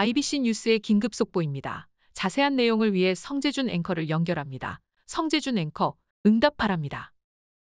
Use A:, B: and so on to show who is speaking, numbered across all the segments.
A: IBC 뉴스의 긴급 속보입니다. 자세한 내용을 위해 성재준 앵커를 연결합니다. 성재준 앵커, 응답하랍니다.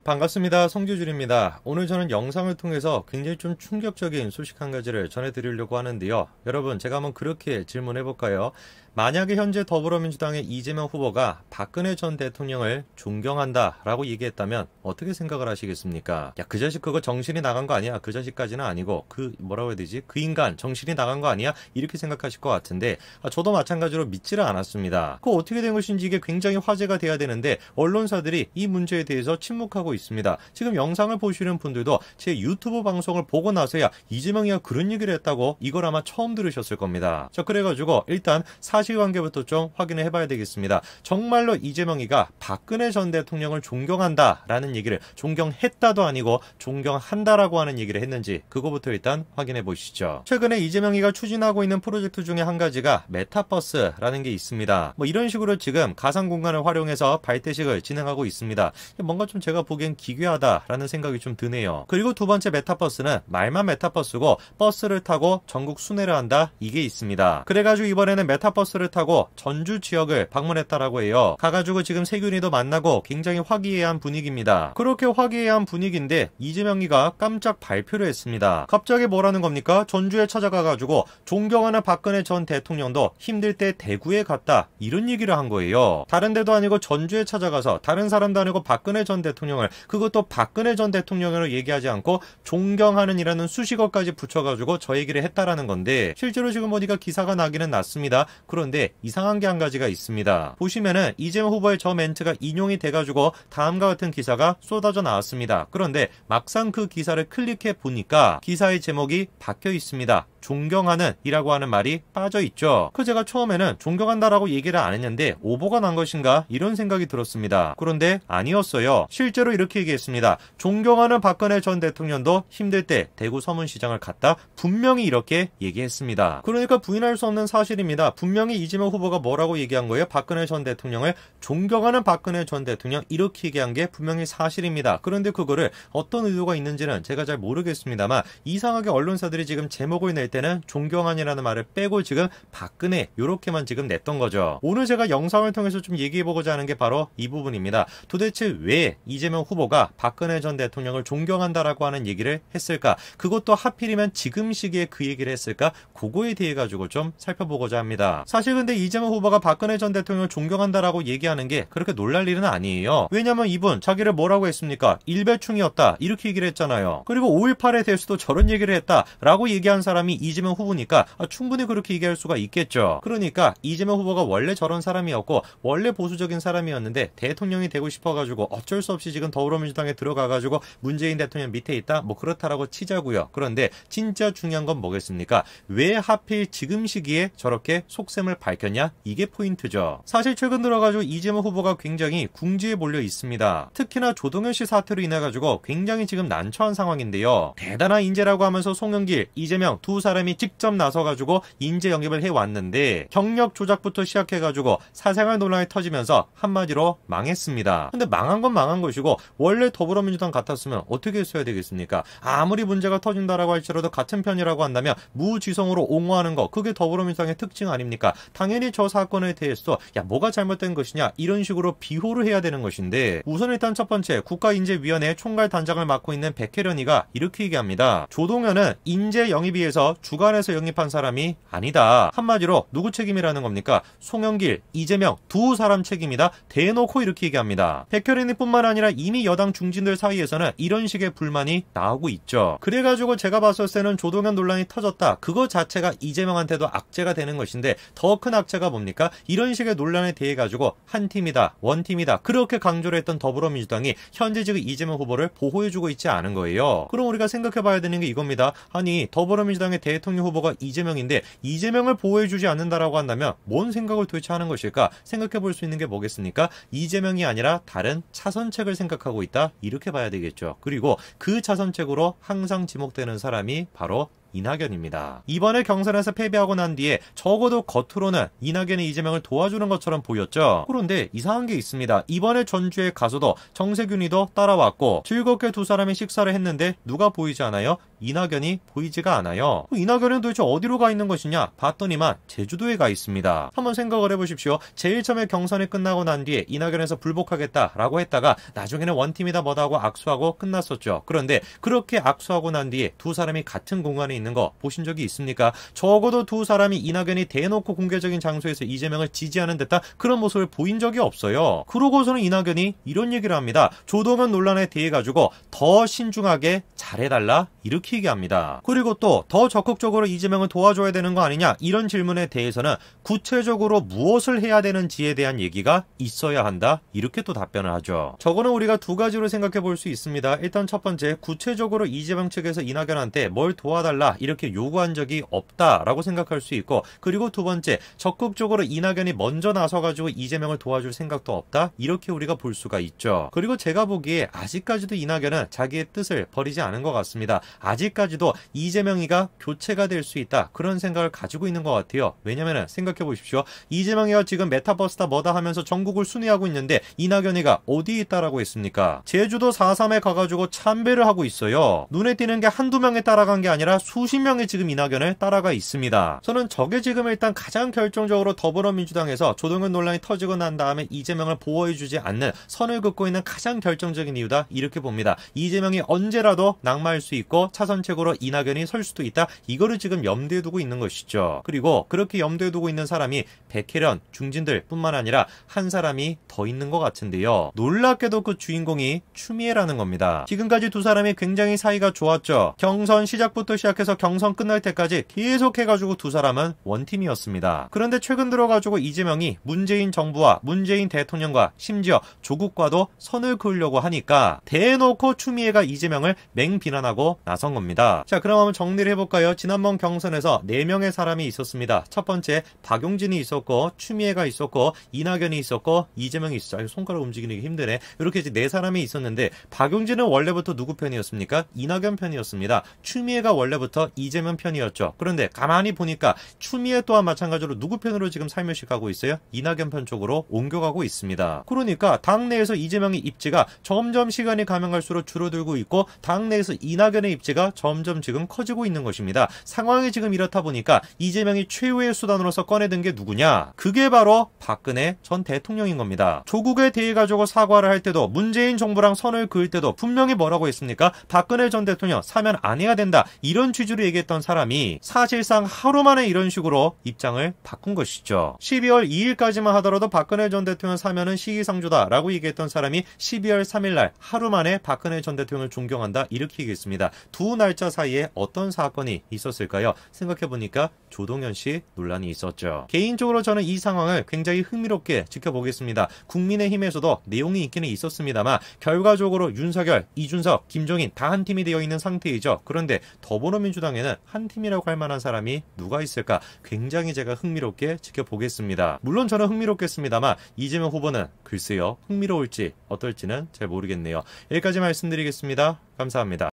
B: 반갑습니다. 성규준입니다. 오늘 저는 영상을 통해서 굉장히 좀 충격적인 소식 한 가지를 전해드리려고 하는데요. 여러분, 제가 한번 그렇게 질문해볼까요? 만약에 현재 더불어민주당의 이재명 후보가 박근혜 전 대통령을 존경한다라고 얘기했다면 어떻게 생각을 하시겠습니까? 야, 그 자식 그거 정신이 나간 거 아니야? 그 자식까지는 아니고 뭐라고 해야 되지? 그 인간 정신이 나간 거 아니야? 이렇게 생각하실 것 같은데 저도 마찬가지로 믿지를 않았습니다. 그거 어떻게 된 것인지 이게 굉장히 화제가 돼야 되는데 언론사들이 이 문제에 대해서 침묵하고 있습니다. 지금 영상을 보시는 분들도 제 유튜브 방송을 보고 나서야 이재명이가 그런 얘기를 했다고 이걸 아마 처음 들으셨을 겁니다. 자, 그래가지고 일단 사실관계부터 좀 확인을 해봐야 되겠습니다. 정말로 이재명이가 박근혜 전 대통령을 존경한다라는 얘기를 존경했다도 아니고 존경한다라고 하는 얘기를 했는지 그거부터 일단 확인해 보시죠. 최근에 이재명이가 추진하고 있는 프로젝트 중에 한 가지가 메타버스라는 게 있습니다. 이런 식으로 지금 가상 공간을 활용해서 발대식을 진행하고 있습니다. 뭔가 좀 제가 보기엔 기괴하다라는 생각이 좀 드네요. 그리고 두 번째 메타버스는 말만 메타버스고 버스를 타고 전국 순회를 한다, 이게 있습니다. 그래가지고 이번에는 메타버스를 타고 전주 지역을 방문했다라고 해요. 가가지고 지금 세균이도 만나고 굉장히 화기애애한 분위기입니다. 그렇게 화기애애한 분위기인데 이재명이가 깜짝 발표를 했습니다. 갑자기 뭐라는 겁니까? 전주에 찾아가가지고 존경하는 박근혜 전 대통령도 힘들 때 대구에 갔다, 이런 얘기를 한 거예요. 다른 데도 아니고 전주에 찾아가서 다른 사람도 아니고 박근혜 전 대통령을, 그것도 박근혜 전 대통령으로 얘기하지 않고 존경하는 이라는 수식어까지 붙여가지고 저 얘기를 했다라는 건데, 실제로 지금 보니까 기사가 나기는 났습니다. 그런데 이상한 게 한 가지가 있습니다. 보시면은 이재명 후보의 저 멘트가 인용이 돼가지고 다음과 같은 기사가 쏟아져 나왔습니다. 그런데 막상 그 기사를 클릭해 보니까 기사의 제목이 바뀌어 있습니다. 존경하는 이라고 하는 말이 빠져 있죠. 제가 처음에는 존경한다라고 얘기를 안 했는데 오보가 난 것인가, 이런 생각이 들었습니다. 그런데 아니었어요. 실제로 이렇게 얘기했습니다. 존경하는 박근혜 전 대통령도 힘들 때 대구 서문시장을 갔다, 분명히 이렇게 얘기했습니다. 그러니까 부인할 수 없는 사실입니다. 분명히 이재명 후보가 뭐라고 얘기한 거예요? 박근혜 전 대통령을 존경하는 박근혜 전 대통령, 이렇게 얘기한 게 분명히 사실입니다. 그런데 그거를 어떤 의도가 있는지는 제가 잘 모르겠습니다만, 이상하게 언론사들이 지금 제목을 낼 때는 존경한이라는 말을 빼고 지금 박근혜 요렇게만 지금 냈던 거죠. 오늘 제가 영상을 통해서 좀 얘기해보고자 하는 게 바로 이 부분입니다. 도대체 왜 이재명 후보가 박근혜 전 대통령을 존경한다라고 하는 얘기를 했을까? 그것도 하필이면 지금 시기에 그 얘기를 했을까? 그거에 대해 가지고 좀 살펴보고자 합니다. 사실 근데 이재명 후보가 박근혜 전 대통령을 존경한다라고 얘기하는 게 그렇게 놀랄 일은 아니에요. 왜냐면 이분 자기를 뭐라고 했습니까? 일배충이었다, 이렇게 얘기를 했잖아요. 그리고 5.18에 대해서도 저런 얘기를 했다라고 얘기한 사람이 이재명 후보니까 충분히 그렇게 얘기할 수가 있겠죠. 그러니까 이재명 후보가 원래 저런 사람이었고 원래 보수적인 사람이었는데 대통령이 되고 싶어가지고 어쩔 수 없이 지금 더불어민주당에 들어가가지고 문재인 대통령 밑에 있다, 그렇다라고 치자고요. 그런데 진짜 중요한 건 뭐겠습니까? 왜 하필 지금 시기에 저렇게 속셈을 밝혔냐, 이게 포인트죠. 사실 최근 들어가지고 이재명 후보가 굉장히 궁지에 몰려 있습니다. 특히나 조동현 씨 사태로 인해가지고 굉장히 지금 난처한 상황인데요. 대단한 인재라고 하면서 송영길, 이재명 두 사람이 직접 나서가지고 인재 영입을 해왔는데 경력 조작부터 시작해가지고 사생활 논란이 터지면서 한마디로 망했습니다. 근데 망한 건 망한 것이고 원래 더불어민주당 같았으면 어떻게 했어야 되겠습니까? 아무리 문제가 터진다라고 할지라도 같은 편이라고 한다면 무지성으로 옹호하는 거, 그게 더불어민주당의 특징 아닙니까? 당연히 저 사건에 대해서 뭐가 잘못된 것이냐, 이런 식으로 비호를 해야 되는 것인데, 우선 일단 첫 번째, 국가인재위원회 총괄 단장을 맡고 있는 백혜련이가 이렇게 얘기합니다. 조동현은 인재 영입위에서 주관해서 영입한 사람이 아니다. 한마디로 누구 책임이라는 겁니까? 송영길, 이재명 두 사람 책임이다, 대놓고 이렇게 얘기합니다. 백혜련이뿐만 아니라 이미 여당 중진들 사이에서는 이런 식의 불만이 나오고 있죠. 그래가지고 제가 봤을 때는 조동현 논란이 터졌다, 그거 자체가 이재명한테도 악재가 되는 것인데, 더 큰 악재가 뭡니까? 이런 식의 논란에 대해 가지고 한 팀이다, 원팀이다, 그렇게 강조를 했던 더불어민주당이 현재 지금 이재명 후보를 보호해주고 있지 않은 거예요. 그럼 우리가 생각해봐야 되는 게 이겁니다. 아니, 더불어민주당의 대통령 후보가 이재명인데 이재명을 보호해주지 않는다라고 한다면 뭔 생각을 도대체 하는 것일까? 생각해볼 수 있는 게 뭐겠습니까? 이재명이 아니라 다른 차선책을 생각하고 있다, 이렇게 봐야 되겠죠. 그리고 그 차선책으로 항상 지목되는 사람이 바로 이낙연입니다. 이번에 경선에서 패배하고 난 뒤에 적어도 겉으로는 이낙연이 이재명을 도와주는 것처럼 보였죠. 그런데 이상한 게 있습니다. 이번에 전주에 가서도 정세균이도 따라왔고 즐겁게 두 사람이 식사를 했는데 누가 보이지 않아요? 이낙연이 보이지가 않아요. 이낙연은 도대체 어디로 가 있는 것이냐 봤더니만 제주도에 가 있습니다. 한번 생각을 해보십시오. 제일 처음에 경선이 끝나고 난 뒤에 이낙연에서 불복하겠다라고 했다가 나중에는 원팀이다 뭐다 하고 악수하고 끝났었죠. 그런데 그렇게 악수하고 난 뒤에 두 사람이 같은 공간에 있는 거 보신 적이 있습니까? 적어도 두 사람이 이낙연이 대놓고 공개적인 장소에서 이재명을 지지하는 듯한 그런 모습을 보인 적이 없어요. 그러고서는 이낙연이 이런 얘기를 합니다. 조동현 논란에 대해 가지고 더 신중하게 잘해달라 이렇게 얘기합니다. 그리고 또 더 적극적으로 이재명을 도와줘야 되는 거 아니냐 이런 질문에 대해서는 구체적으로 무엇을 해야 되는지에 대한 얘기가 있어야 한다 이렇게 또 답변을 하죠. 저거는 우리가 두 가지로 생각해 볼 수 있습니다. 일단 첫 번째, 구체적으로 이재명 측에서 이낙연한테 뭘 도와달라 이렇게 요구한 적이 없다라고 생각할 수 있고, 그리고 두 번째, 적극적으로 이낙연이 먼저 나서가지고 이재명을 도와줄 생각도 없다 이렇게 우리가 볼 수가 있죠. 그리고 제가 보기에 아직까지도 이낙연은 자기의 뜻을 버리지 않은 것 같습니다. 아직까지도 이재명이가 교체가 될 수 있다 그런 생각을 가지고 있는 것 같아요. 왜냐면은 생각해 보십시오. 이재명이가 지금 메타버스다 뭐다 하면서 전국을 순회하고 있는데 이낙연이가 어디 있다라고 했습니까? 제주도 4.3에 가가지고 참배를 하고 있어요. 눈에 띄는 게 한두 명에 따라간 게 아니라 수십 명이 지금 이낙연을 따라가 있습니다. 저는 저게 지금 일단 가장 결정적으로 더불어민주당에서 조동현 논란이 터지고 난 다음에 이재명을 보호해주지 않는 선을 긋고 있는 가장 결정적인 이유다 이렇게 봅니다. 이재명이 언제라도 낙마할 수 있고 차선책으로 이낙연이 설 수도 있다 이거를 지금 염두에 두고 있는 것이죠. 그리고 그렇게 염두에 두고 있는 사람이 백혜련, 중진들 뿐만 아니라 한 사람이 더 있는 것 같은데요. 놀랍게도 그 주인공이 추미애라는 겁니다. 지금까지 두 사람이 굉장히 사이가 좋았죠. 경선 시작부터 시작해서 경선 끝날 때까지 계속 해가지고 두 사람은 원팀이었습니다. 그런데 최근 들어가지고 이재명이 문재인 정부와 문재인 대통령과 심지어 조국과도 선을 그으려고 하니까 대놓고 추미애가 이재명을 맹비난하고 나선 겁니다. 자, 그럼 한번 정리를 해볼까요? 지난번 경선에서 4명의 사람이 있었습니다. 첫 번째 박용진이 있었고, 추미애가 있었고, 이낙연이 있었고, 이재명이 있었죠. 손가락 움직이는 게 힘드네. 이렇게 이제 4사람이 있었는데 박용진은 원래부터 누구 편이었습니까? 이낙연 편이었습니다. 추미애가 원래부터 이재명 편이었죠. 그런데 가만히 보니까 추미애 또한 마찬가지로 누구 편으로 지금 살며시 가고 있어요? 이낙연 편 쪽으로 옮겨가고 있습니다. 그러니까 당내에서 이재명의 입지가 점점 시간이 가면 갈수록 줄어들고 있고 당내에서 이낙연의 입지가 점점 지금 커지고 있는 것입니다. 상황이 지금 이렇다 보니까 이재명이 최후의 수단으로서 꺼내든 게 누구냐? 그게 바로 박근혜 전 대통령인 겁니다. 조국에 대해 가지고 사과를 할 때도 문재인 정부랑 선을 그을 때도 분명히 뭐라고 했습니까? 박근혜 전 대통령 사면 안 해야 된다 이런 취지로 얘기했던 사람이 사실상 하루 만에 이런 식으로 입장을 바꾼 것이죠. 12월 2일까지만 하더라도 박근혜 전 대통령 사면은 시기상조다라고 얘기했던 사람이 12월 3일날 하루 만에 박근혜 전 대통령을 존경한다 이렇게 얘기했습니다. 두 날짜 사이에 어떤 사건이 있었을까요? 생각해보니까 조동현 씨 논란이 있었죠. 개인적으로 저는 이 상황을 굉장히 흥미롭게 지켜보겠습니다. 국민의힘에서도 내용이 있기는 있었습니다만 결과적으로 윤석열, 이준석, 김종인 다 한 팀이 되어 있는 상태이죠. 그런데 더불어민주당에는 한 팀이라고 할 만한 사람이 누가 있을까? 굉장히 제가 흥미롭게 지켜보겠습니다. 물론 저는 흥미롭겠습니다만 이재명 후보는 글쎄요 흥미로울지 어떨지는 잘 모르겠네요. 여기까지 말씀드리겠습니다. 감사합니다.